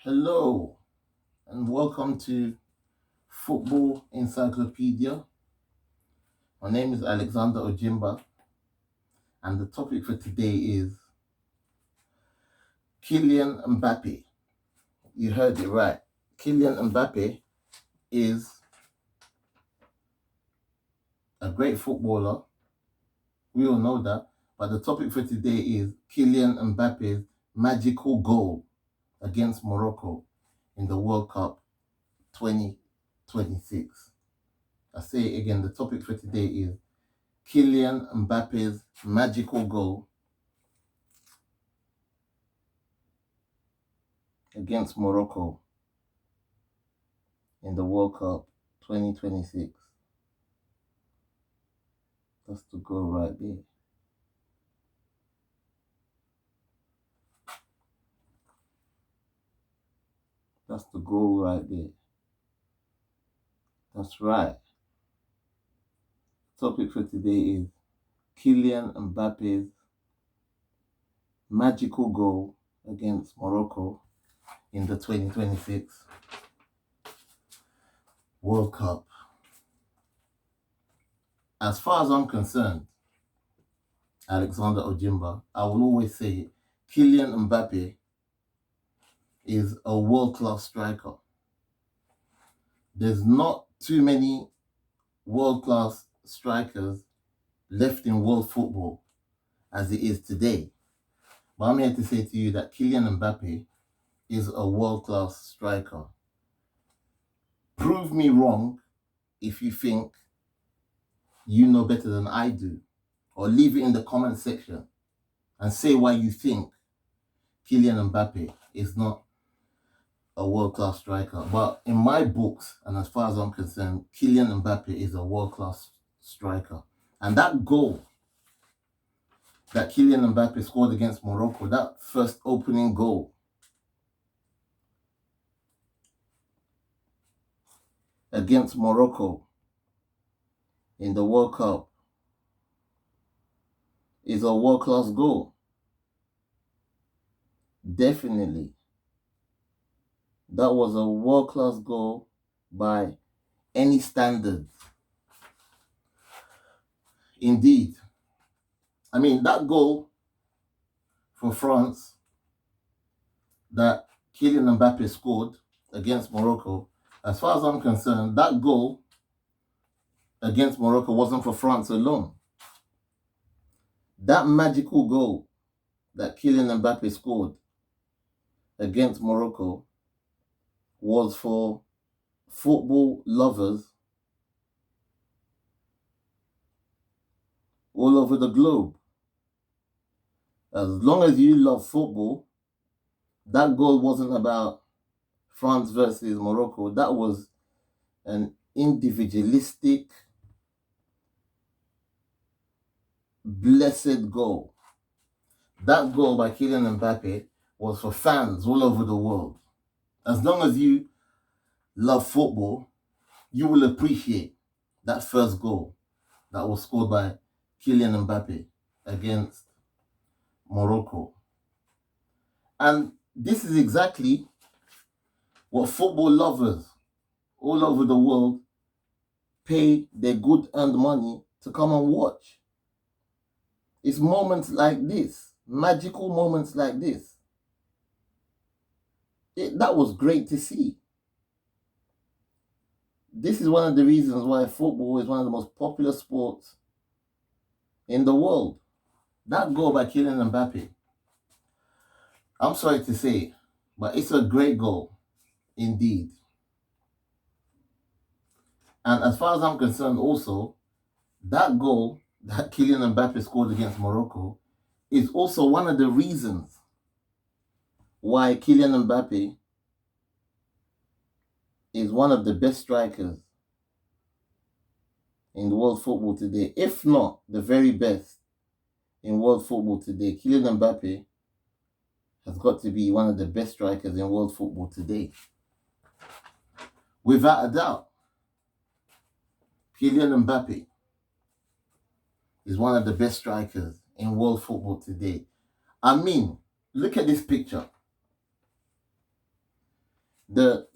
Hello and welcome to Football Encyclopedia. My name is Alexander Ojimba and the topic for today is Kylian Mbappes. You heard it right. Kylian Mbappes is a great footballer. We all know that. But the topic for today is Kylian Mbappes' magical goal against Morocco in the World Cup 2026. I say it again, the topic for today is Kylian Mbappes' magical goal against Morocco in the World Cup 2026. That's the goal right there. That's the goal right there. That's right. Topic for today is Kylian Mbappe's magical goal against Morocco in the 2026 World Cup. As far as I'm concerned, Alexander Ojimba, I will always say Kylian Mbappe is a world-class striker. There's not too many world-class strikers left in world football as it is today. But I'm here to say to you that Kylian Mbappe is a world-class striker. Prove me wrong if you think you know better than I do, or leave it in the comment section and say why you think Kylian Mbappe is not a world-class striker. But in my books, and as far as I'm concerned, Kylian Mbappe is a world-class striker. And that goal that Kylian Mbappe scored against Morocco, that first opening goal against Morocco in the World Cup, is a world-class goal. Definitely. That was a world-class goal by any standards. Indeed. I mean, that goal for France that Kylian Mbappe scored against Morocco, as far as I'm concerned, that goal against Morocco wasn't for France alone. That magical goal that Kylian Mbappe scored against Morocco was for football lovers all over the globe. As long as you love football, that goal wasn't about France versus Morocco. That was an individualistic, blessed goal. That goal by Kylian Mbappe was for fans all over the world. As long as you love football, you will appreciate that first goal that was scored by Kylian Mbappe against Morocco. And this is exactly what football lovers all over the world pay their good earned money to come and watch. It's moments like this, magical moments like this. That was great to see. This is one of the reasons why football is one of the most popular sports in the world. That goal by Kylian Mbappe, I'm sorry to say, but it's a great goal indeed. And as far as I'm concerned also, that goal that Kylian Mbappe scored against Morocco is also one of the reasons why Kylian Mbappe is one of the best strikers in world football today, if not the very best in world football today. Kylian Mbappe has got to be one of the best strikers in world football today. Without a doubt, Kylian Mbappe is one of the best strikers in world football today. I mean, look at this picture. the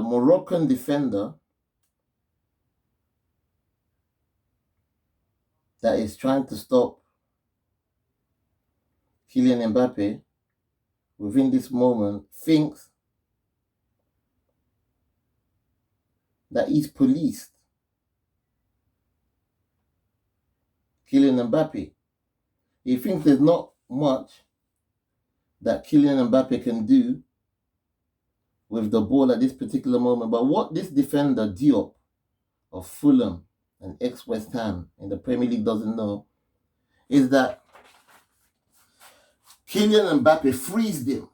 Moroccan defender that is trying to stop Kylian Mbappe within this moment thinks that he's policed Kylian Mbappe. He thinks there's not much that Kylian Mbappe can do with the ball at this particular moment. But what this defender, Diop, of Fulham and ex-West Ham in the Premier League doesn't know is that Kylian Mbappe freezed him.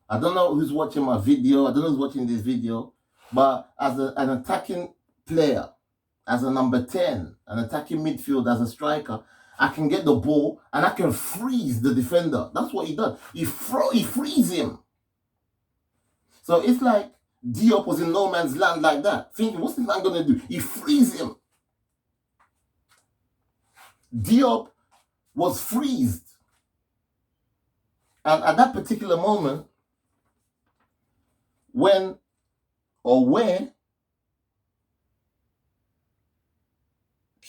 I don't know who's watching my video. I don't know who's watching this video. But as an attacking player, as a number 10, an attacking midfield, as a striker, I can get the ball and I can freeze the defender. That's what he does. He frees him. So it's like Diop was in no man's land like that, thinking, what's this man going to do? He frees him. Diop was freezed. And at that particular moment, where Kylian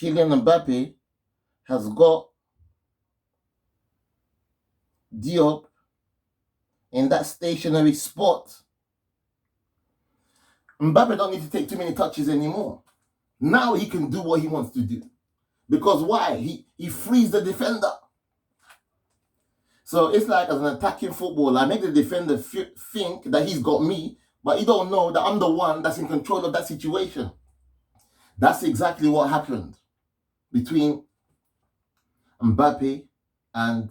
Mbappe has got Diop in that stationary spot, Mbappe don't need to take too many touches anymore. Now he can do what he wants to do. Because why? He frees the defender. So it's like as an attacking footballer, I make the defender think that he's got me, but he don't know that I'm the one that's in control of that situation. That's exactly what happened between Mbappe and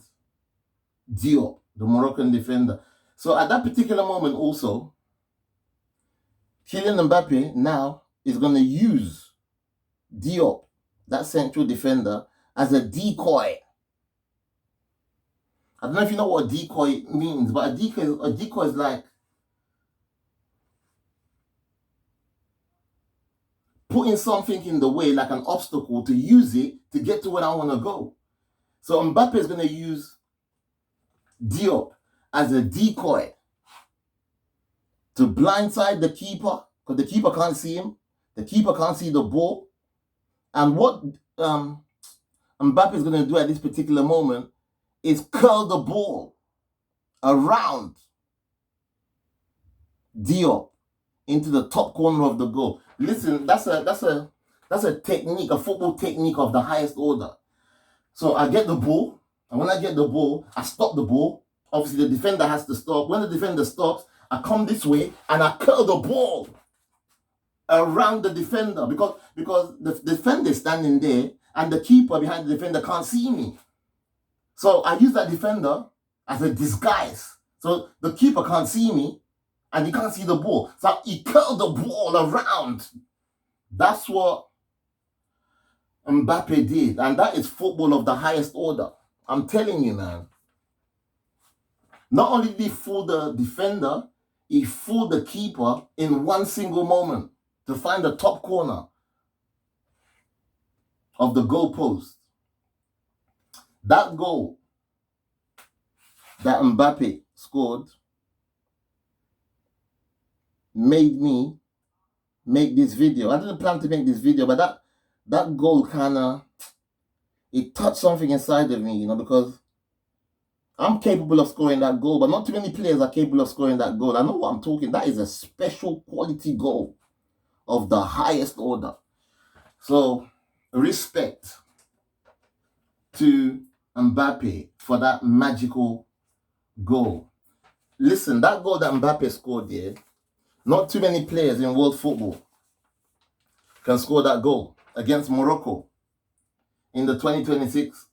Diop, the Moroccan defender. So at that particular moment also, Kylian Mbappe now is going to use Diop, that central defender, as a decoy. I don't know if you know what a decoy means, but a decoy is like putting something in the way, like an obstacle, to use it to get to where I want to go. So Mbappe is going to use Diop as a decoy to blindside the keeper, because the keeper can't see him. The keeper can't see the ball. And what Mbappe is going to do at this particular moment is curl the ball around Diop into the top corner of the goal. Listen, that's a technique, a football technique of the highest order. So I get the ball, and when I get the ball, I stop the ball. Obviously, the defender has to stop. When the defender stops, I come this way and I curl the ball around the defender because the defender is standing there and the keeper behind the defender can't see me. So I use that defender as a disguise. So the keeper can't see me and he can't see the ball. So he curled the ball around. That's what Mbappe did. And that is football of the highest order. I'm telling you, man. Not only did he fool the defender, he fooled the keeper in one single moment to find the top corner of the goalpost. That goal that Mbappe scored made me make this video. I didn't plan to make this video, but that goal it touched something inside of me, because I'm capable of scoring that goal, but not too many players are capable of scoring that goal. I know what I'm talking. That is a special quality goal of the highest order. So, respect to Mbappe for that magical goal. Listen, that goal that Mbappe scored there, not too many players in world football can score that goal against Morocco in the 2026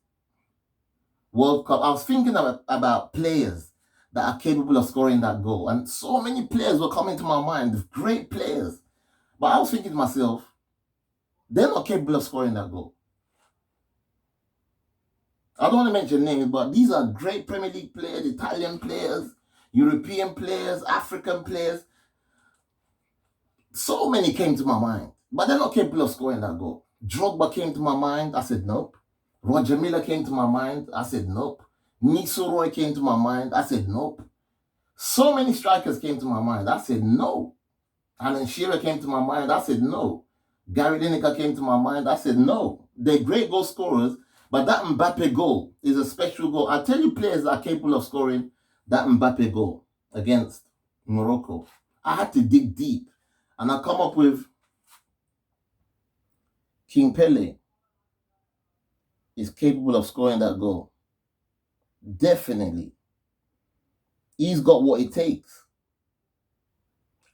World Cup. I was thinking about players that are capable of scoring that goal, and so many players were coming to my mind, great players. But I was thinking to myself, they're not capable of scoring that goal. I don't want to mention names, but these are great Premier League players, Italian players, European players, African players. So many came to my mind, but they're not capable of scoring that goal. Drogba came to my mind. I said, nope. Roger Miller came to my mind. I said, nope. Nisoroy came to my mind. I said, nope. So many strikers came to my mind. I said no. Alan Shearer came to my mind. I said no. Gary Lineker came to my mind. I said no. They're great goal scorers, but that Mbappe goal is a special goal. I tell you, players that are capable of scoring that Mbappe goal against Morocco. I had to dig deep, and I come up with King Pele is capable of scoring that goal. Definitely. He's got what it takes.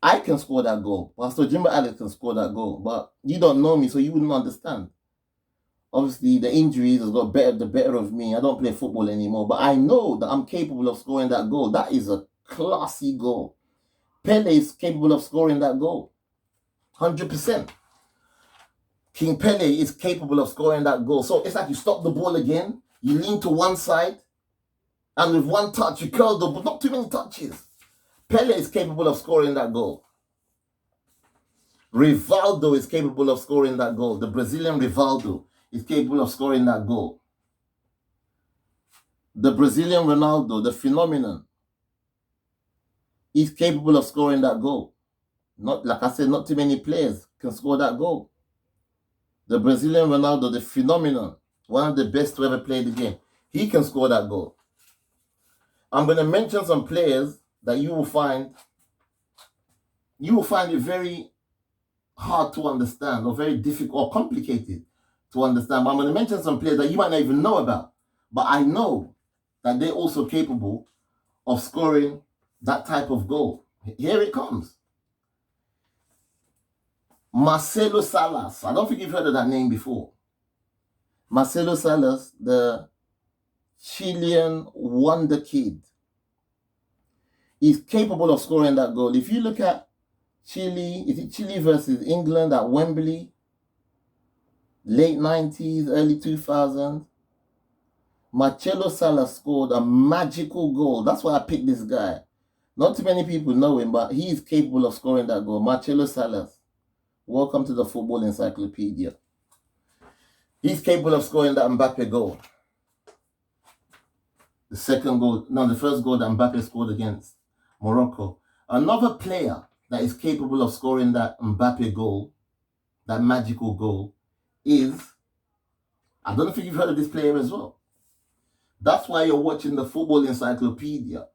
I can score that goal. Pastor Jimbo Alex can score that goal, but you don't know me, so you wouldn't understand. Obviously, the injuries has got the better of me. I don't play football anymore, but I know that I'm capable of scoring that goal. That is a classy goal. Pele is capable of scoring that goal. 100%. King Pele is capable of scoring that goal. So it's like you stop the ball again, you lean to one side, and with one touch, you curl the ball. Not too many touches. Pele is capable of scoring that goal. Rivaldo is capable of scoring that goal. The Brazilian Rivaldo is capable of scoring that goal. The Brazilian Ronaldo, the phenomenon, is capable of scoring that goal. Not, like I said, not too many players can score that goal. The Brazilian Ronaldo, the phenomenon, one of the best to ever play the game, he can score that goal. I'm going to mention some players that you will find it very hard to understand, or very difficult or complicated to understand. But I'm going to mention some players that you might not even know about, but I know that they're also capable of scoring that type of goal. Here it comes. Marcelo Salas. I don't think you've heard of that name before. Marcelo Salas, the Chilean wonder kid, is capable of scoring that goal. If you look at Chile, is it Chile versus England at Wembley, late 90s, early 2000s? Marcelo Salas scored a magical goal. That's why I picked this guy. Not too many people know him, but he is capable of scoring that goal. Marcelo Salas. Welcome to the Football Encyclopedia. He's capable of scoring that Mbappe goal. The first goal that Mbappe scored against Morocco. Another player that is capable of scoring that Mbappe goal, that magical goal, is, I don't know if you've heard of this player as well. That's why you're watching the Football Encyclopedia.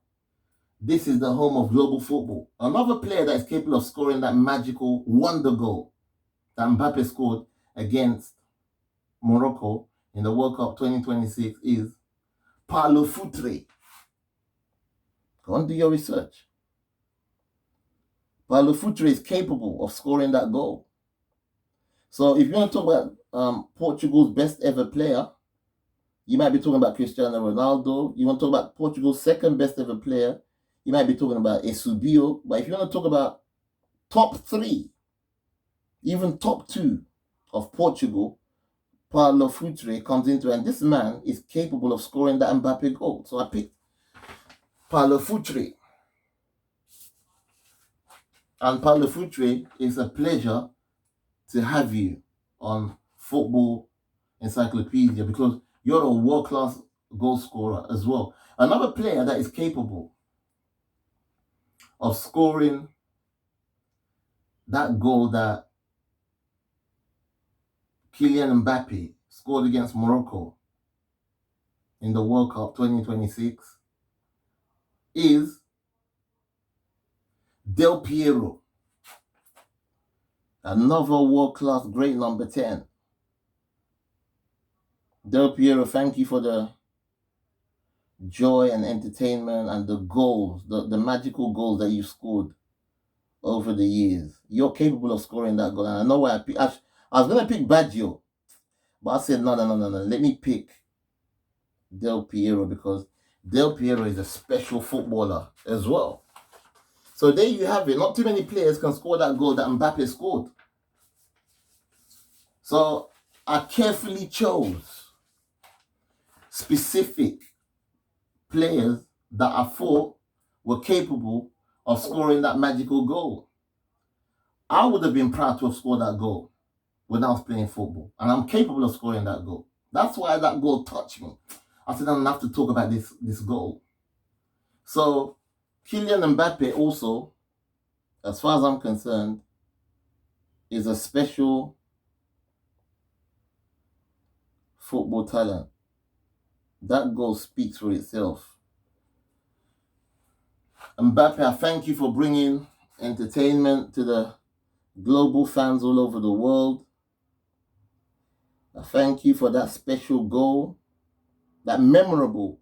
This is the home of global football. Another player that is capable of scoring that magical wonder goal that Mbappe scored against Morocco in the World Cup 2026 is Paulo Futre. Go and do your research. Paulo Futre is capable of scoring that goal. So if you want to talk about Portugal's best ever player, you might be talking about Cristiano Ronaldo. You want to talk about Portugal's second best ever player, you might be talking about Eusebio. But if you want to talk about top 3, even top 2 of Portugal, Paulo Futre comes into it, and this man is capable of scoring that Mbappe goal. So I picked Paulo Futre. And Paulo Futre, it's a pleasure to have you on Football Encyclopedia because you're a world-class goal scorer as well. Another player that is capable of scoring that goal that Kylian Mbappes scored against Morocco in the World Cup 2026 is Del Piero. Another world-class great number 10. Del Piero, thank you for the joy and entertainment and the goals, the magical goals that you scored over the years. You're capable of scoring that goal. And I know why I was going to pick Baggio, but I said, no. Let me pick Del Piero because Del Piero is a special footballer as well. So there you have it. Not too many players can score that goal that Mbappe scored. So I carefully chose specific players that I thought were capable of scoring that magical goal. I would have been proud to have scored that goal when I was playing football. And I'm capable of scoring that goal. That's why that goal touched me. I said, I don't have to talk about this goal. So Kylian Mbappes also, as far as I'm concerned, is a special football talent. That goal speaks for itself. Mbappe, I thank you for bringing entertainment to the global fans all over the world. I thank you for that special goal, that memorable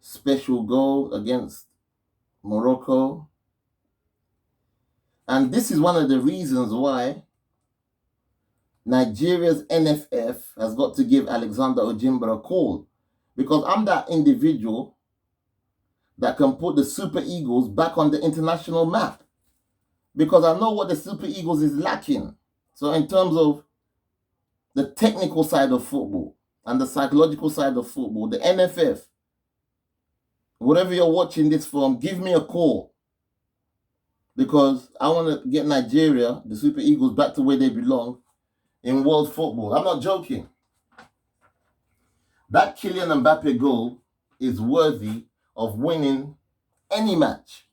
special goal against Morocco. And this is one of the reasons why Nigeria's NFF has got to give Alexander Ojimba a call. Because I'm that individual that can put the Super Eagles back on the international map. Because I know what the Super Eagles is lacking. So in terms of the technical side of football and the psychological side of football, the NFF, whatever you're watching this from, give me a call. Because I want to get Nigeria, the Super Eagles, back to where they belong in world football. I'm not joking. That Kylian Mbappe goal is worthy of winning any match.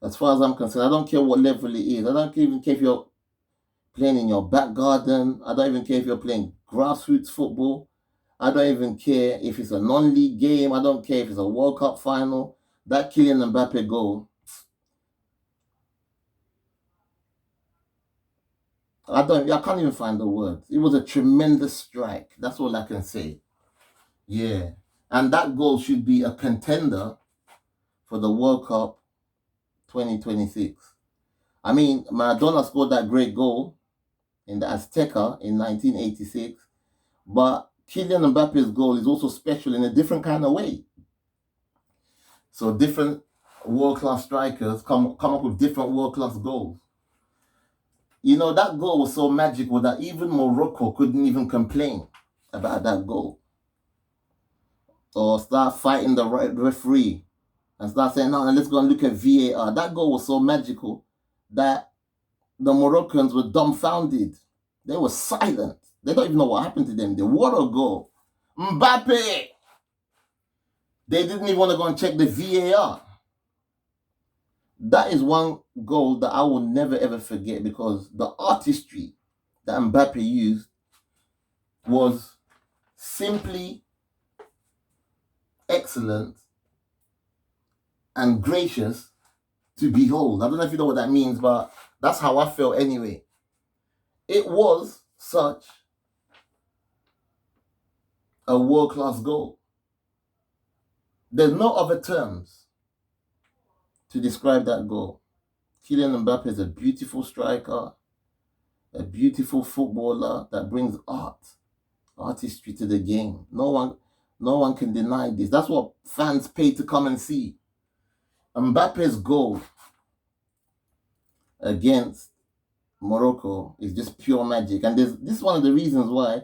As far as I'm concerned, I don't care what level it is. I don't even care if you're playing in your back garden. I don't even care if you're playing grassroots football. I don't even care if it's a non-league game. I don't care if it's a World Cup final. That Kylian Mbappe goal, I can't even find the words. It was a tremendous strike. That's all I can say. Yeah. And that goal should be a contender for the World Cup 2026. I mean, Maradona scored that great goal in the Azteca in 1986, but Kylian Mbappe's goal is also special in a different kind of way. So different world-class strikers come up with different world-class goals. You know, that goal was so magical that even Morocco couldn't even complain about that goal. Or start fighting the referee and start saying, no, let's go and look at VAR. That goal was so magical that the Moroccans were dumbfounded. They were silent. They don't even know what happened to them. What a goal. Mbappe! They didn't even want to go and check the VAR. That is one goal that I will never ever forget, because the artistry that Mbappe used was simply excellent and gracious to behold. I don't know if you know what that means, but that's how I felt anyway. It was such a world-class goal. There's no other terms to describe that goal. Kylian Mbappe is a beautiful striker, a beautiful footballer that brings artistry to the game. No one can deny this. That's what fans pay to come and see. Mbappe's goal against Morocco is just pure magic. And this is one of the reasons why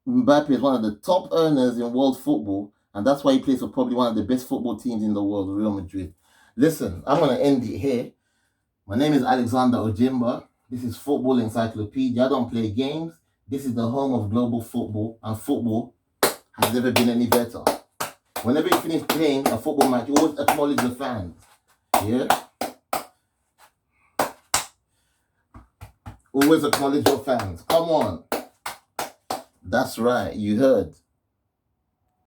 Mbappe is one of the top earners in world football, and that's why he plays for probably one of the best football teams in the world, Real Madrid. Listen, I'm going to end it here. My name is Alexander Ojimba. This is Football Encyclopedia. I don't play games. This is the home of global football, and football has never been any better. Whenever you finish playing a football match, you always acknowledge the fans. Yeah? Always acknowledge your fans. Come on. That's right. You heard.